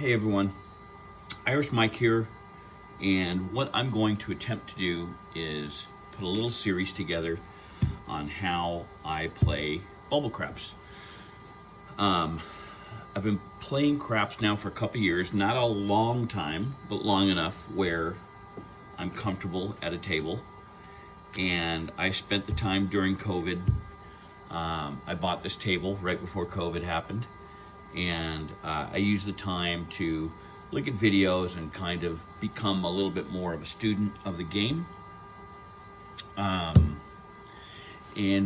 Hey everyone, Irish Mike here, and what I'm going to attempt to do is put a little series together on how I play bubble craps. I've been playing craps now for a couple years, not a long time, but long enough where I'm comfortable at a table. And I spent the time during COVID. I bought this table right before COVID happened, and I used the time to look at videos and kind of become a little bit more of a student of the game. And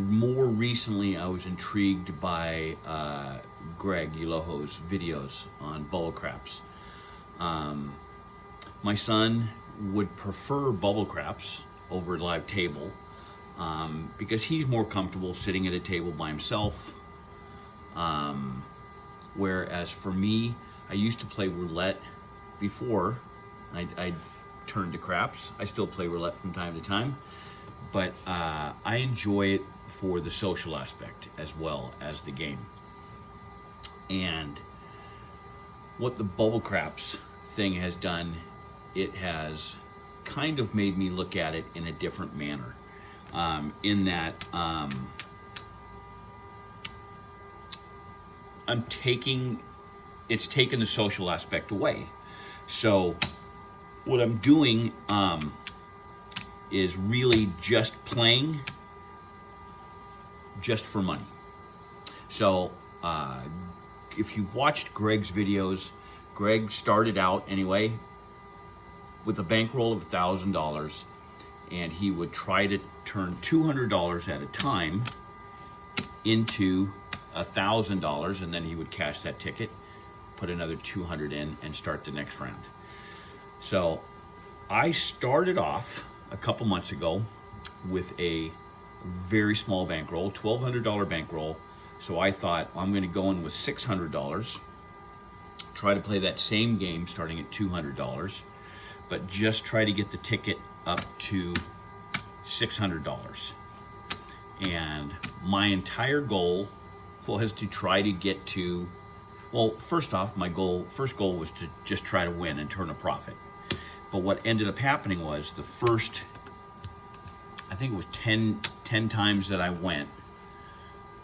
more recently, I was intrigued by Greg Eloho's videos on bubble craps. My son would prefer bubble craps over live table because he's more comfortable sitting at a table by himself. Whereas for me, I used to play roulette before I turned to craps. I still play roulette from time to time, but I enjoy it for the social aspect as well as the game. And what the bubble craps thing has done, it has kind of made me look at it in a different manner. In that it's taken the social aspect away. So what I'm doing is really just playing just for money. So if you've watched Greg's videos, Greg started out anyway with a bankroll of $1,000, and he would try to turn $200 at a time into $1,000, and then he would cash that ticket, put another 200 in, and start the next round. So I started off a couple months ago with a very small bankroll, $1,200 bankroll. So I thought, well, I'm going to go in with $600, try to play that same game starting at $200, but just try to get the ticket up to $600. And my entire goal was to try to get to, well, first off, first goal was to just try to win and turn a profit. But what ended up happening was the first, I think it was 10 times that I went,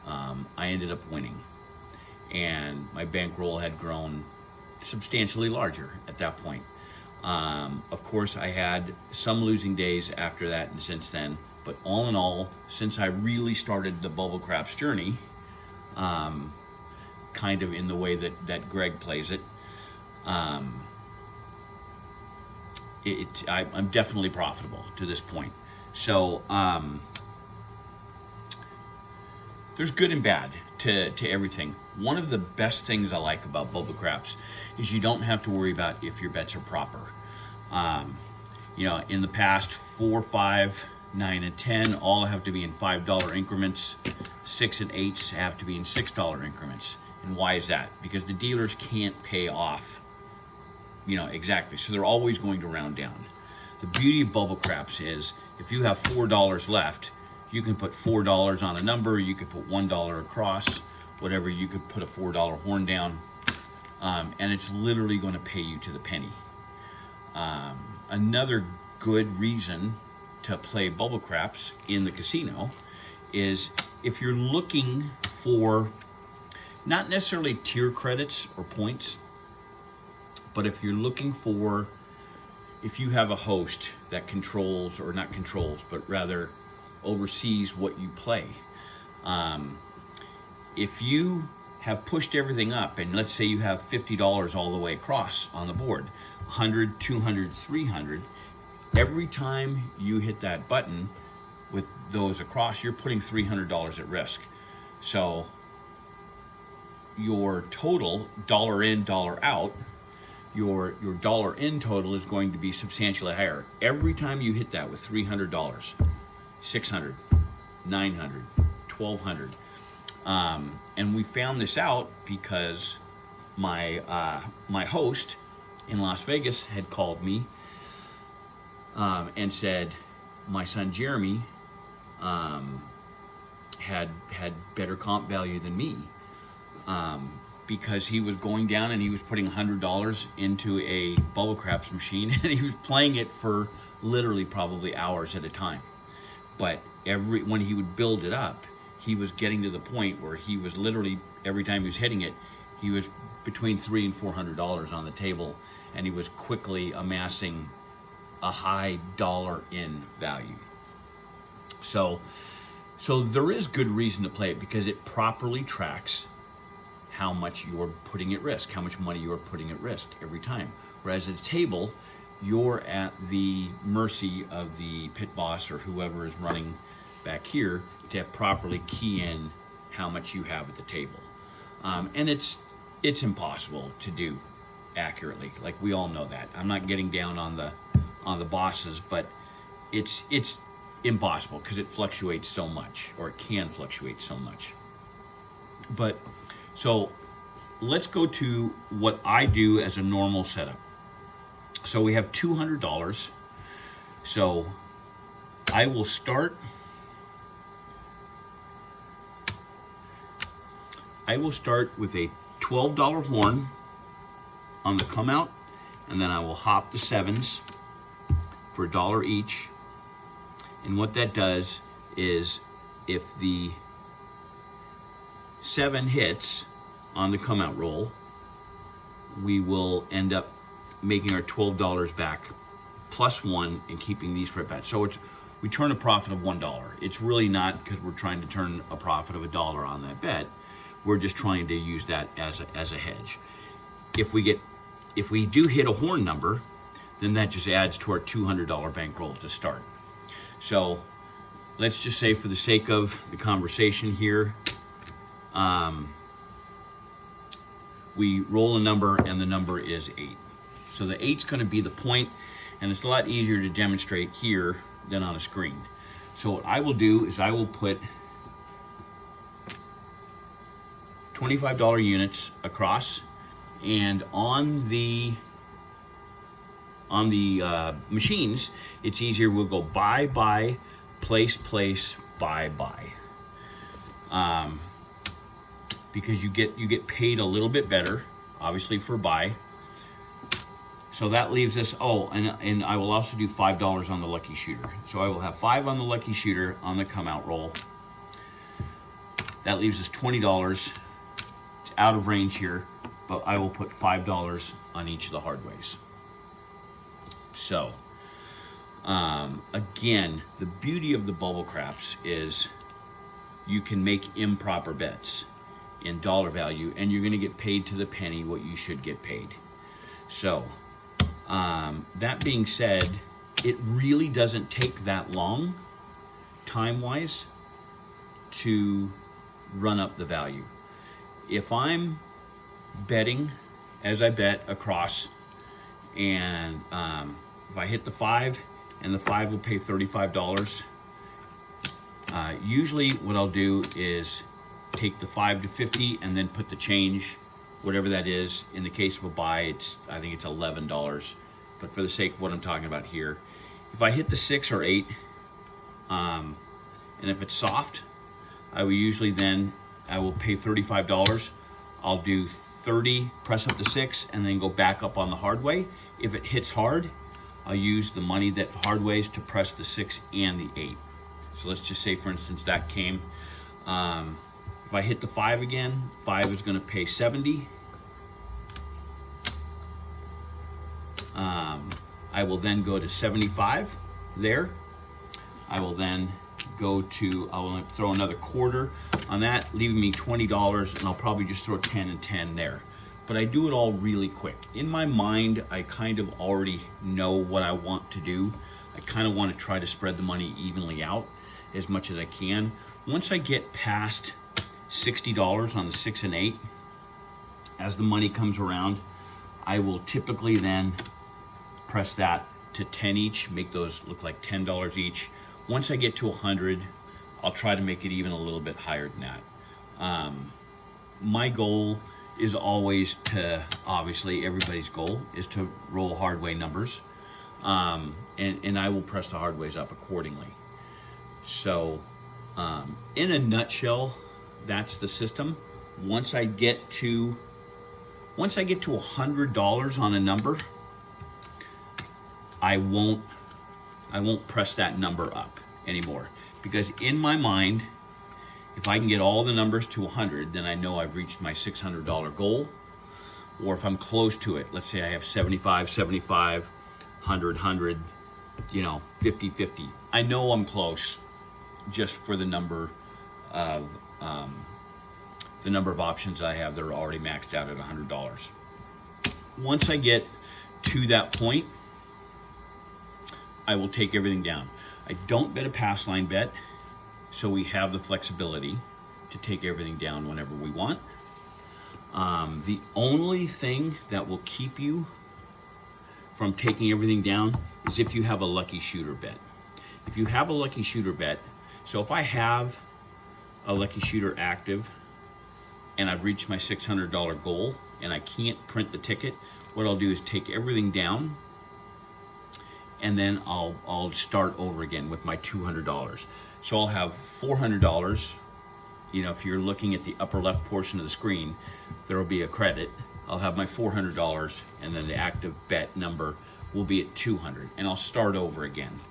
I ended up winning. And my bankroll had grown substantially larger at that point. Of course, I had some losing days after that and since then, but all in all, since I really started the bubble craps journey, kind of in the way that Greg plays it, I'm definitely profitable to this point. So there's good and bad to everything. One of the best things I like about bubble craps is you don't have to worry about if your bets are proper. In the past, 4, 5, 9, and 10 all have to be in $5 increments. 6 and 8s have to be in $6 increments. And why is that? Because the dealers can't pay off, exactly. So they're always going to round down. The beauty of bubble craps is if you have $4 left, you can put $4 on a number, you could put $1 across, whatever, you could put a $4 horn down, and it's literally going to pay you to the penny. Another good reason to play bubble craps in the casino is if you're looking for not necessarily tier credits or points, but if you're looking for, if you have a host that controls, or not controls, but rather oversees what you play. If you have pushed everything up, and let's say you have $50 all the way across on the board, 100, 200, 300, every time you hit that button with those across, you're putting $300 at risk. So your total, dollar in, dollar out, your dollar in total is going to be substantially higher. Every time you hit that with $300, $600, $900, $1,200. And we found this out because my host in Las Vegas had called me and said my son Jeremy had better comp value than me. because he was going down and he was putting $100 into a bubble craps machine and he was playing it for literally probably hours at a time. But when he would build it up, he was getting to the point where he was literally, every time he was hitting it, he was between $300 and $400 on the table, and he was quickly amassing a high dollar in value. So there is good reason to play it, because it properly tracks how much you're putting at risk, how much money you're putting at risk every time. Whereas at a table, you're at the mercy of the pit boss or whoever is running back here to properly key in how much you have at the table. And it's impossible to do accurately. Like, we all know that. I'm not getting down on the bosses, but it's impossible because it fluctuates so much, or it can fluctuate so much. But so let's go to what I do as a normal setup. So we have $200. So I will start with a $12 horn on the come out, and then I will hop the sevens for $1 each. And what that does is, if the 7 hits on the come out roll, we will end up making our $12 back plus 1 and keeping these for a bet. So we turn a profit of $1. It's really not because we're trying to turn a profit of $1 on that bet. We're just trying to use that as a hedge. If we do hit a horn number, then that just adds to our $200 bankroll to start. So let's just say, for the sake of the conversation here, we roll a number and the number is 8. So the 8's going to be the point, and it's a lot easier to demonstrate here than on a screen. So what I will do is I will put $25 units across, and on the machines, it's easier. We'll go buy, place, buy. Because you get paid a little bit better, obviously, for buy. So that leaves us, and I will also do $5 on the lucky shooter. So I will have 5 on the lucky shooter on the come out roll. That leaves us $20. It's out of range here, but I will put $5 on each of the hard ways. So, again, the beauty of the bubble craps is you can make improper bets in dollar value, and you're going to get paid to the penny what you should get paid. So, that being said, it really doesn't take that long, time-wise, to run up the value. If I'm betting as I bet across, and if I hit the 5, and the 5 will pay $35, usually what I'll do is take the 5 to 50 and then put the change, whatever that is. In the case of a buy, I think it's $11, but for the sake of what I'm talking about here, if I hit the 6 or 8, and if it's soft, I will usually then, I will pay $35. I'll do 30, press up to 6, and then go back up on the hard way. If it hits hard, I'll use the money that hard ways to press the 6 and the 8. So let's just say, for instance, that came. If I hit the 5 again, 5 is going to pay 70. I will then go to 75 there. I will then go to, I will throw another quarter on that, leaving me $20, and I'll probably just throw 10 and 10 there. But I do it all really quick. In my mind, I kind of already know what I want to do. I kind of want to try to spread the money evenly out as much as I can. Once I get past $60 on the 6 and 8, as the money comes around, I will typically then press that to 10 each, make those look like $10 each. Once I get to 100, I'll try to make it even a little bit higher than that. My goal is always to, obviously everybody's goal is to roll hard way numbers, and I will press the hard ways up accordingly. So in a nutshell, that's the system. Once I get to Once I get to $100 on a number, I won't press that number up anymore, because in my mind, if I can get all the numbers to 100, then I know I've reached my $600 goal. Or if I'm close to it, let's say I have 75, 75, 100, 100, 50, 50. I know I'm close just for the number of options I have that are already maxed out at $100. Once I get to that point, I will take everything down. I don't bet a pass line bet, so we have the flexibility to take everything down whenever we want. The only thing that will keep you from taking everything down is if you have a lucky shooter bet. If you have a lucky shooter bet, so if I have a lucky shooter active and I've reached my $600 goal and I can't print the ticket, what I'll do is take everything down, and then I'll start over again with my $200. So I'll have $400. If you're looking at the upper left portion of the screen, there will be a credit. I'll have my $400, and then the active bet number will be at 200, and I'll start over again.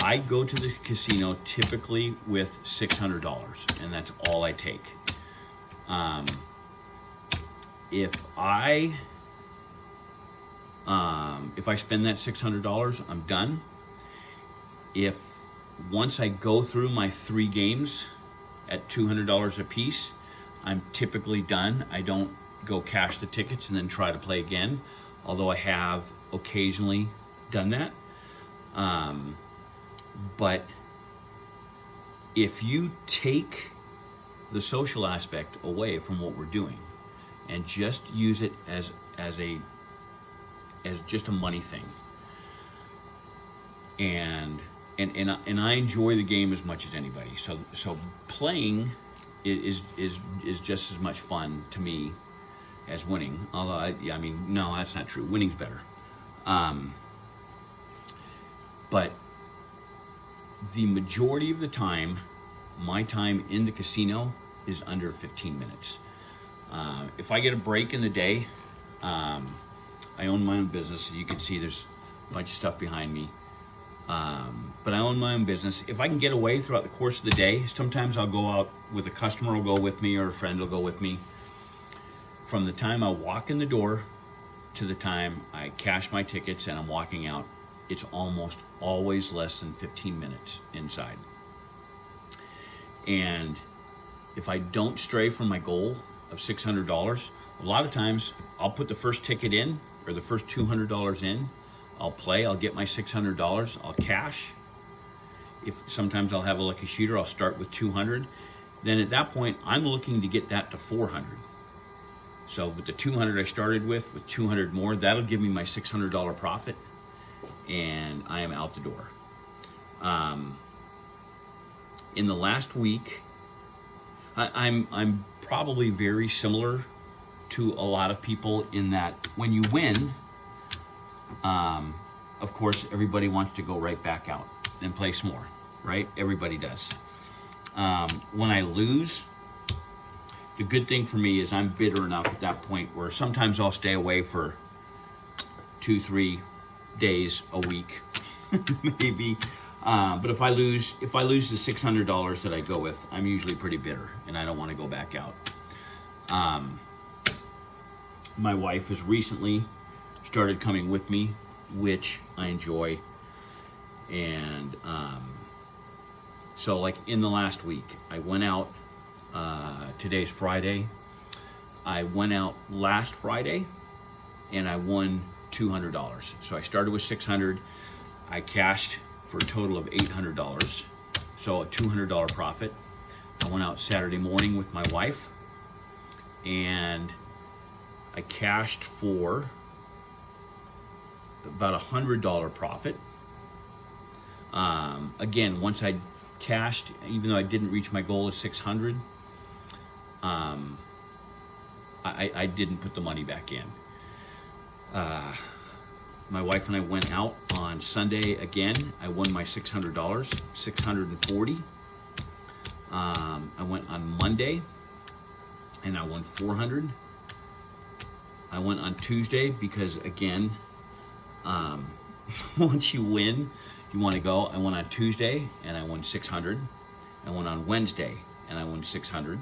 I go to the casino typically with $600, and that's all I take. If I spend that $600, I'm done. Once I go through my 3 games at $200 a piece, I'm typically done. I don't go cash the tickets and then try to play again, although I have occasionally done that. But if you take the social aspect away from what we're doing and just use it as just a money thing, and I enjoy the game as much as anybody. So playing is just as much fun to me as winning. Although no, that's not true. Winning's better. But the majority of the time, my time in the casino is under 15 minutes. If I get a break in the day, I own my own business. So you can see there's a bunch of stuff behind me. But I own my own business. If I can get away throughout the course of the day, sometimes I'll go out with a customer will go with me, or a friend will go with me. From the time I walk in the door to the time I cash my tickets and I'm walking out, it's almost always less than 15 minutes inside. And if I don't stray from my goal of $600, a lot of times I'll put the first ticket in, or the first $200 in. I'll play, I'll get my $600, I'll cash. Sometimes I'll have a lucky shooter, I'll start with 200. Then at that point, I'm looking to get that to 400. So with the 200 I started with 200 more, that'll give me my $600 profit, and I am out the door. In the last week, I'm probably very similar to a lot of people in that when you win, of course, everybody wants to go right back out and play some more, right? Everybody does. When I lose, the good thing for me is I'm bitter enough at that point where sometimes I'll stay away for 2-3 days a week, maybe. But if I lose the $600 that I go with, I'm usually pretty bitter, and I don't want to go back out. My wife has recently started coming with me, which I enjoy. And so like in the last week, I went out, today's Friday. I went out last Friday and I won $200. So I started with 600. I cashed for a total of $800. So a $200 profit. I went out Saturday morning with my wife and I cashed for about $100 profit. Again, once I cashed, even though I didn't reach my goal of 600, I didn't put the money back in. My wife and I went out on Sunday again. I won my $600, $640. I went on Monday and I won $400. I went on Tuesday because, again, once you win, you want to go. I went on Tuesday and I won 600. I went on Wednesday and I won 600.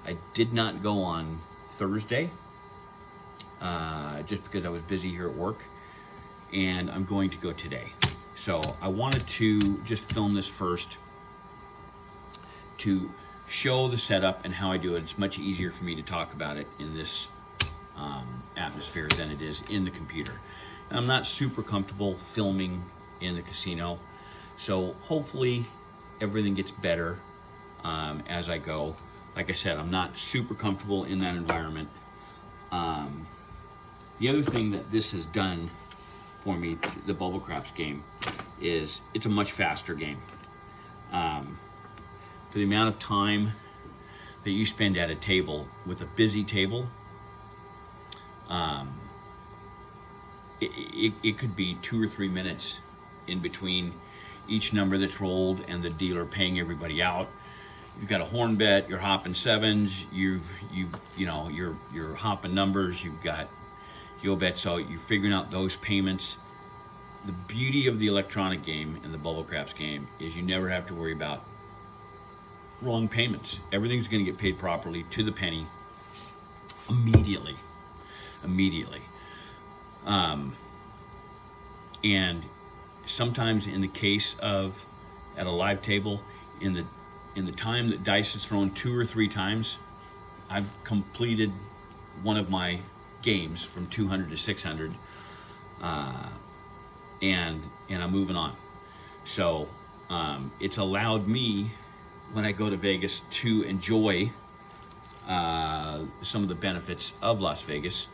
I did not go on Thursday just because I was busy here at work, and I'm going to go today. So I wanted to just film this first to show the setup and how I do it. It's much easier for me to talk about it in this atmosphere than it is in the computer. And I'm not super comfortable filming in the casino, so hopefully everything gets better as I go. Like I said, I'm not super comfortable in that environment. The other thing that this has done for me, the Bubble Craps game, is it's a much faster game. For the amount of time that you spend at a table, with a busy table, it could be 2 or 3 minutes in between each number that's rolled and the dealer paying everybody out. You've got a horn bet, you're hopping sevens, you're hopping numbers, you've got yo bet, so you're figuring out those payments. The beauty of the electronic game and the Bubble Craps game is you never have to worry about wrong payments. Everything's going to get paid properly to the penny immediately. And sometimes in the case of at a live table, in the time that dice is thrown 2 or 3 times, I've completed one of my games from 200 to 600, and I'm moving on. So it's allowed me, when I go to Vegas, to enjoy some of the benefits of Las Vegas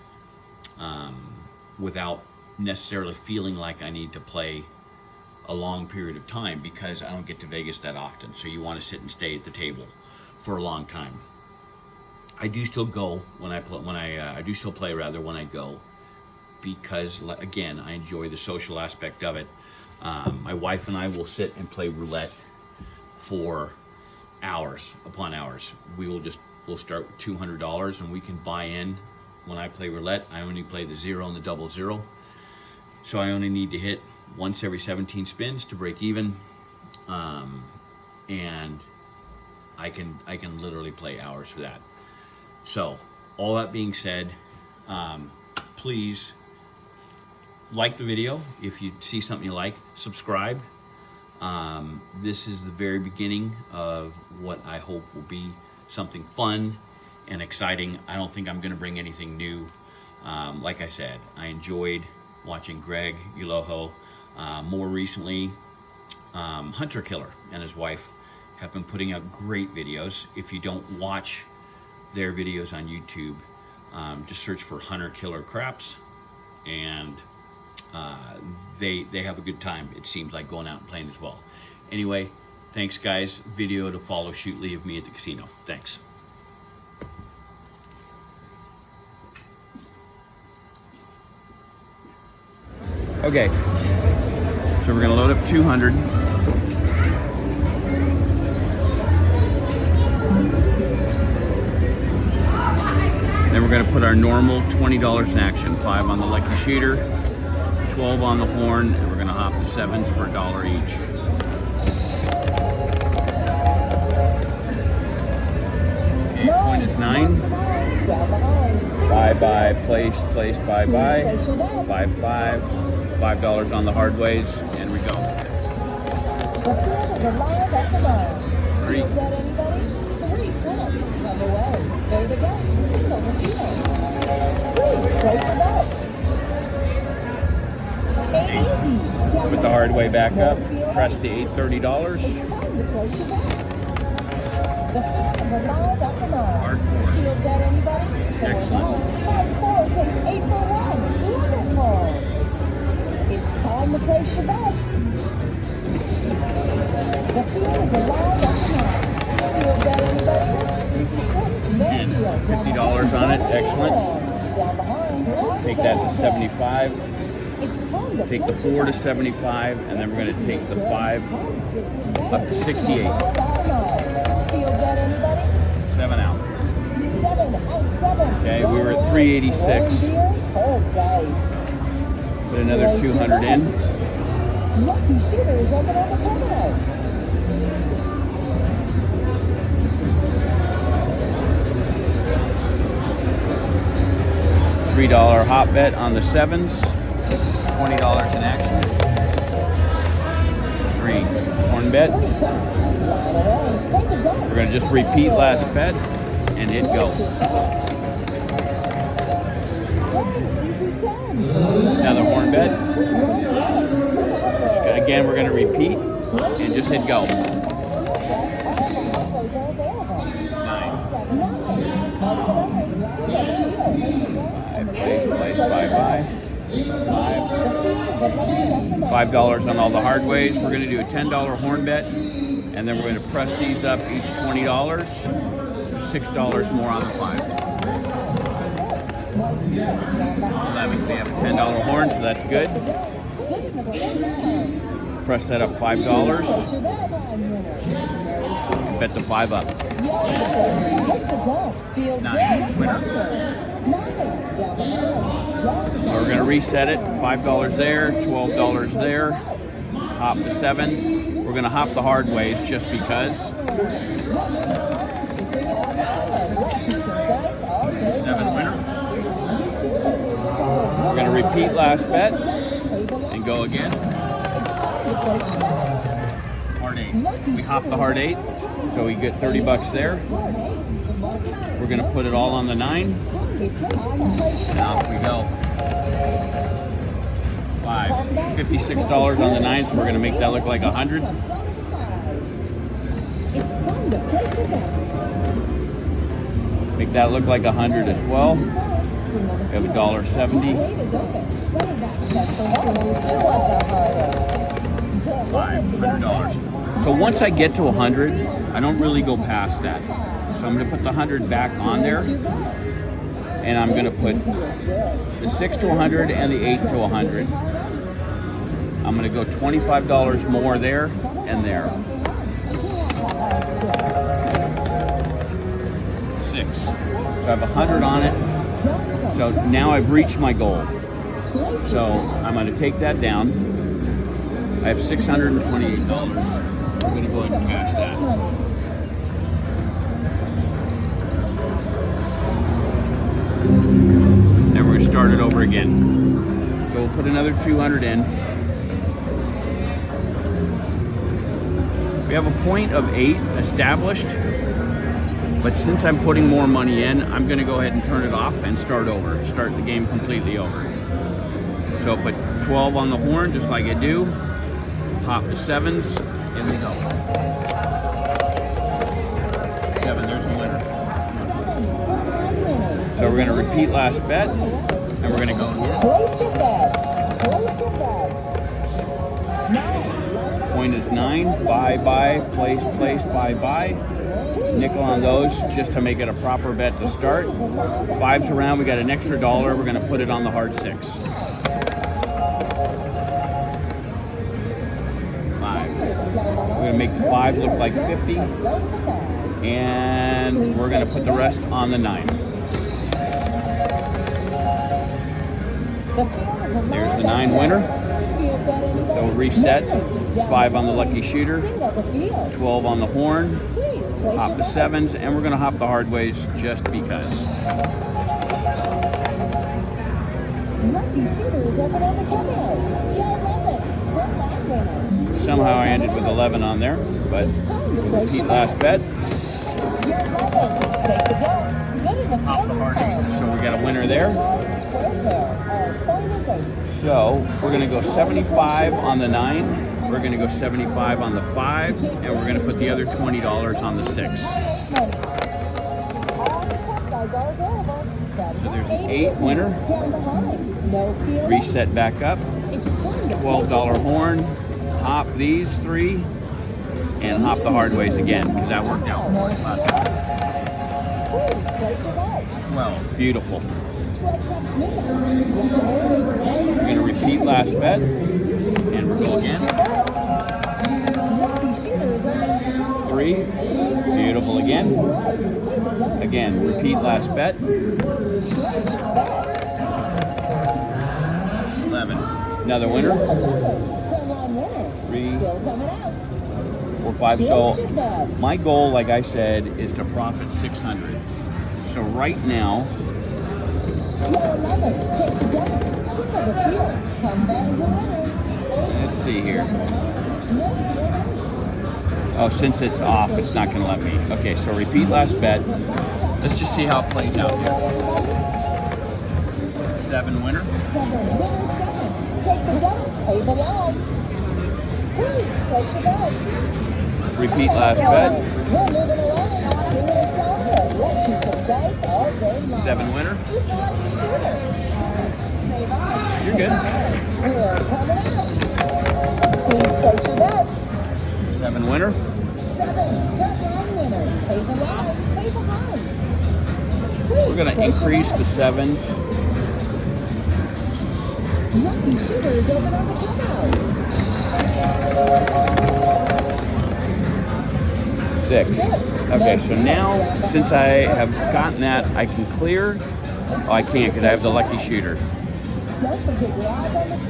without necessarily feeling like I need to play a long period of time, because I don't get to Vegas that often. So you want to sit and stay at the table for a long time. I do still go when I play. I do still play rather when I go, because again, I enjoy the social aspect of it. My wife and I will sit and play roulette for hours upon hours. We'll start with $200 and we can buy in. When I play roulette, I only play the 0 and the double 0. So I only need to hit once every 17 spins to break even. And I can literally play hours for that. So all that being said, please like the video. If you see something you like, subscribe. This is the very beginning of what I hope will be something fun and exciting. I don't think I'm going to bring anything new. Like I said, I enjoyed watching Greg Uloho. More recently, Hunter Killer and his wife have been putting out great videos. If you don't watch their videos on YouTube, just search for Hunter Killer Craps, and they have a good time, it seems like, going out and playing as well. Anyway, thanks guys. Video to follow Shootly of me at the casino. Thanks. Okay, so we're gonna load up 200. Then we're gonna put our normal $20 in action. 5 on the lucky shooter, 12 on the horn, and we're gonna hop the 7s for $1 each. Okay, point is 9. Bye, placed, bye. 5. $5 on the hardways, and we go. 3. Put the hard way back up. Press the $830. Hard 4. Excellent. It's time to place your bets. The field is alive on the night. Field bet anybody? And $50 on it. Excellent. Down behind. Take that to 75. It's time to Take the 4 to 75, and then we're going to take the 5 up to 68. Field bet anybody? 7 out. 7 out 7. Okay, we were at 386. Cold dice. Put another 200 in. Lucky shooters open on the comeout. $3 hot bet on the sevens. $20 in action. Green. Horn bet. We're going to just repeat last bet and hit go. Another horn bet. Again, we're going to repeat and just hit go. 5 on all the hard ways. We're going to do a $10 horn bet, and then we're going to press these up each $20. $6 more on the 5. 11. We have a $10 horn, so that's good. Press that up $5. And bet the 5 up. 9. Winner. So we're going to reset it. $5 there, $12 there. Hop the sevens. We're going to hop the hard ways just because. 7 winner. We're going to repeat last bet and go again. Hard 8. We hop the hard 8, so we get $30 there. We're going to put it all on the 9. And off we go. 5. $56 on the 9, so we're going to make that look like 100. Make that look like 100 as well. We have $1.70. $500. So once I get to 100, I don't really go past that. So I'm going to put the 100 back on there. And I'm going to put the 6 to 100 and the 8 to 100. I'm going to go $25 more there and there. 6. So I have 100 on it. So now I've reached my goal. So I'm going to take that down. I have $628. I'm going to go ahead and cash that. Then we're going to start it over again. So we'll put another 200 in. We have a point of 8 established, but since I'm putting more money in, I'm going to go ahead and turn it off and start over. Start the game completely over. So put 12 on the horn, just like I do. Pop the sevens, and we go. 7, there's a winner. So we're going to repeat last bet, and we're going to go here. Place your bets. Place your bets. Point is 9. Buy, place, buy. Nickel on those just to make it a proper bet to start. 5's around. We got an extra $1. We're going to put it on the hard 6. 5. We're going to make the 5 look like 50. And we're going to put the rest on the 9. There's the 9 winner. So we'll reset. 5 on the lucky shooter. 12 on the horn. Hop the sevens, and we're going to hop the hard ways just because. Somehow I ended with 11 on there, but we'll repeat last bet. Hop the hard 8, so we got a winner there. So we're going to go 75 on the 9. We're going to go 75 on the 5, and we're going to put the other $20 on the 6. So there's an 8 winner. Reset back up. $12 horn. Hop these 3, and hop the hard ways again, because that worked out last time. 12. Beautiful. We're going to repeat last bet, and we'll go again. 3. Beautiful again. Again, repeat last bet. 11. Another winner. 3, 4, 5. So my goal, like I said, is to profit 600. So right now, let's see here. Oh, since it's off, it's not going to let me. Okay, so repeat last bet. Let's just see how it plays out here. 7 winner. Repeat last bet. 7 winner. You're good. 7 winner. We're going to increase the 7s. Lucky shooter is open on the cutout. 6. Okay, so now since I have gotten that, I can clear. Oh, I can't because I have the lucky shooter. Don't forget your odds on the 6.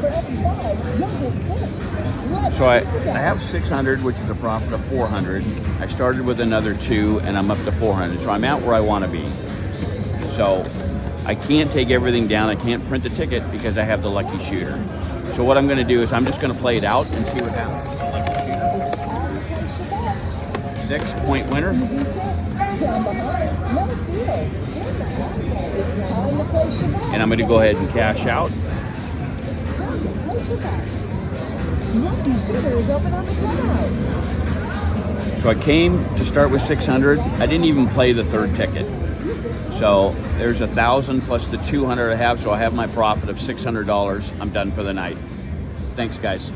For every 5, you'll get 6. So I have 600, which is a profit of 400. I started with another 2, and I'm up to 400. So I'm at where I want to be. So I can't take everything down. I can't print the ticket because I have the lucky shooter. So what I'm going to do is I'm just going to play it out and see what happens. 6-point winner. And I'm going to go ahead and cash out. So I came to start with 600. I didn't even play the third ticket. So there's 1,000 plus the 200 I have. So I have my profit of $600. I'm done for the night. Thanks, guys.